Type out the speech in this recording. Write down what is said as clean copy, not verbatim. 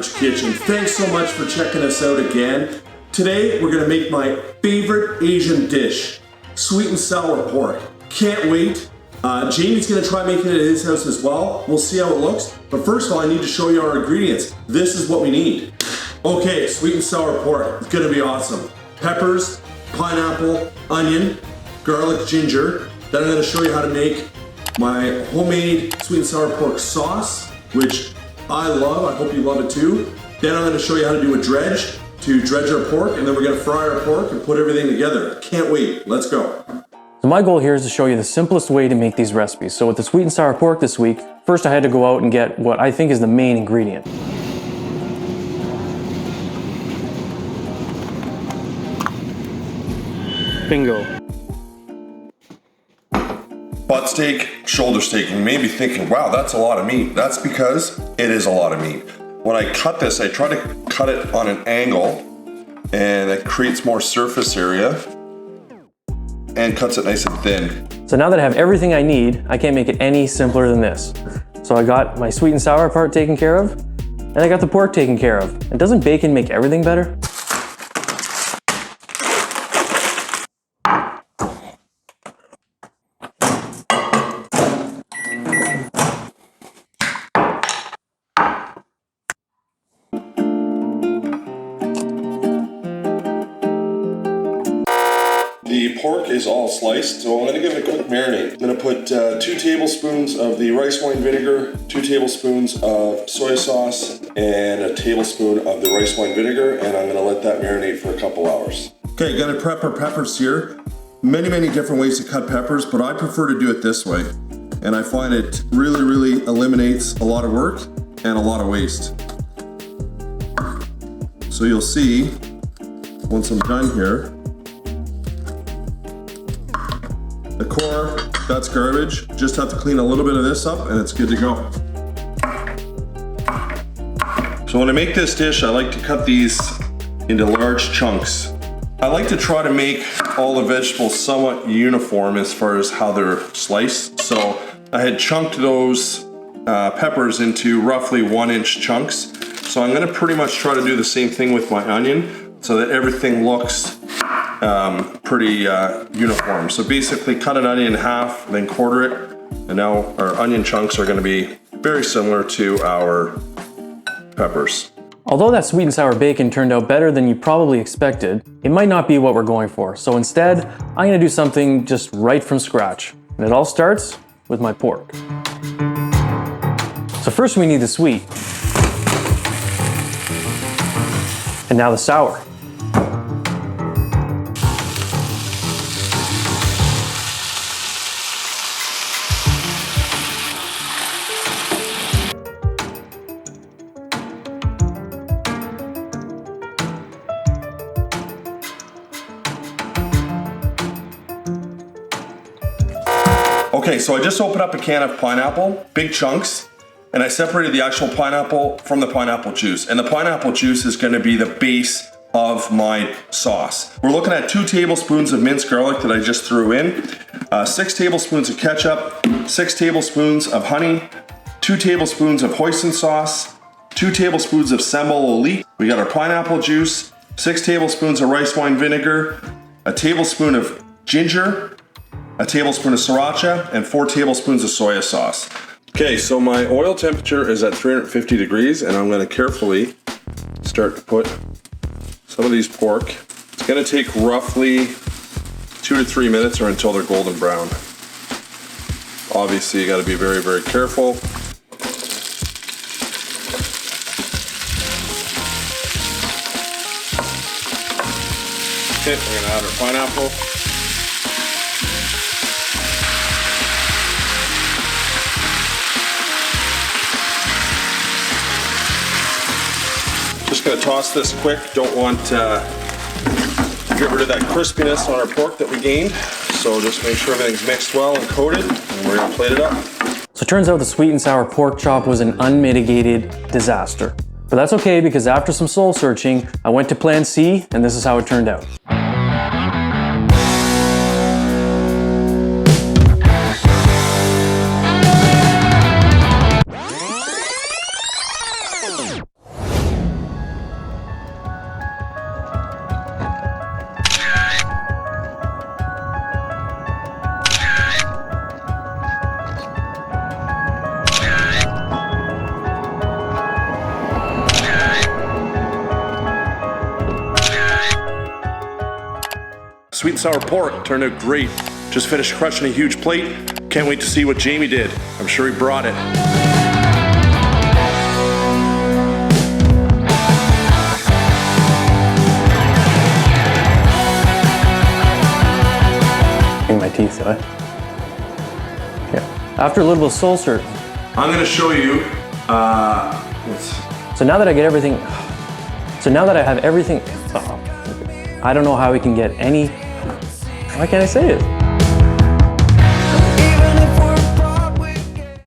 Average Kitchen. Thanks so much for checking us out again. Today we're gonna make my favorite Asian dish, sweet and sour pork. Can't wait. Jamie's gonna try making it at his house as well. We'll see how it looks. But first of all, I need to show you our ingredients. This is what we need. Okay, sweet and sour pork. It's gonna be awesome. Peppers, pineapple, onion, garlic, ginger. Then I'm gonna show you how to make my homemade sweet and sour pork sauce, which I love. I hope you love it too. Then I'm gonna show you how to do a dredge to dredge our pork, and then we're gonna fry our pork and put everything together. Can't wait, let's go. So my goal here is to show you the simplest way to make these recipes. So with the sweet and sour pork this week, first I had to go out and get what I think is the main ingredient. Bingo. Butt steak, shoulder steak. You may be thinking, wow, that's a lot of meat. That's because it is a lot of meat. When I cut this, I try to cut it on an angle, and it creates more surface area and cuts it nice and thin. So now that I have everything I need, I can't make it any simpler than this. So I got my sweet and sour part taken care of, and I got the pork taken care of. And doesn't bacon make everything better? The pork is all sliced, so I'm gonna give it a quick marinade. I'm gonna put 2 tablespoons of the rice wine vinegar, 2 tablespoons of soy sauce, and a tablespoon of the rice wine vinegar, and I'm gonna let that marinate for a couple hours. Okay, gonna prep our peppers here. Many different ways to cut peppers, but I prefer to do it this way. And I find it really eliminates a lot of work and a lot of waste. So you'll see, once I'm done here, the core, that's garbage. Just have to clean a little bit of this up and it's good to go. So when I make this dish, I like to cut these into large chunks. I like to try to make all the vegetables somewhat uniform as far as how they're sliced. So I had chunked those peppers into roughly 1-inch chunks. So I'm gonna pretty much try to do the same thing with my onion so that everything looks pretty uniform. So basically cut an onion in half, then quarter it, and now our onion chunks are gonna be very similar to our peppers. Although that sweet and sour bacon turned out better than you probably expected, it might not be what we're going for. So instead, I'm gonna do something just right from scratch. And it all starts with my pork. So first we need the sweet. And now the sour. Okay, so I just opened up a can of pineapple, big chunks, and I separated the actual pineapple from the pineapple juice. And the pineapple juice is gonna be the base of my sauce. We're looking at 2 tablespoons of minced garlic that I just threw in, 6 tablespoons of ketchup, 6 tablespoons of honey, 2 tablespoons of hoisin sauce, 2 tablespoons of sambel oelek. We got our pineapple juice, 6 tablespoons of rice wine vinegar, a tablespoon of ginger, a tablespoon of sriracha, and 4 tablespoons of soya sauce. Okay, so my oil temperature is at 350 degrees, and I'm gonna carefully start to put some of these pork. It's gonna take roughly 2 to 3 minutes or until they're golden brown. Obviously, you gotta be very careful. Okay, we're gonna add our pineapple. Just gonna toss this quick. Don't want to get rid of that crispiness on our pork that we gained. So just make sure everything's mixed well and coated, and we're gonna plate it up. So it turns out the sweet and sour pork chop was an unmitigated disaster. But that's okay, because after some soul searching, I went to plan C, and this is how it turned out. sweet and sour pork turned out great. Just finished crushing a huge plate. Can't wait to see what Jamie did. I'm sure he brought it. In my teeth, eh? Yeah. After a little bit of soul search. I'm gonna show you, So now that I get everything, so now that I have everything, I don't know how we can get any, why can't I say it?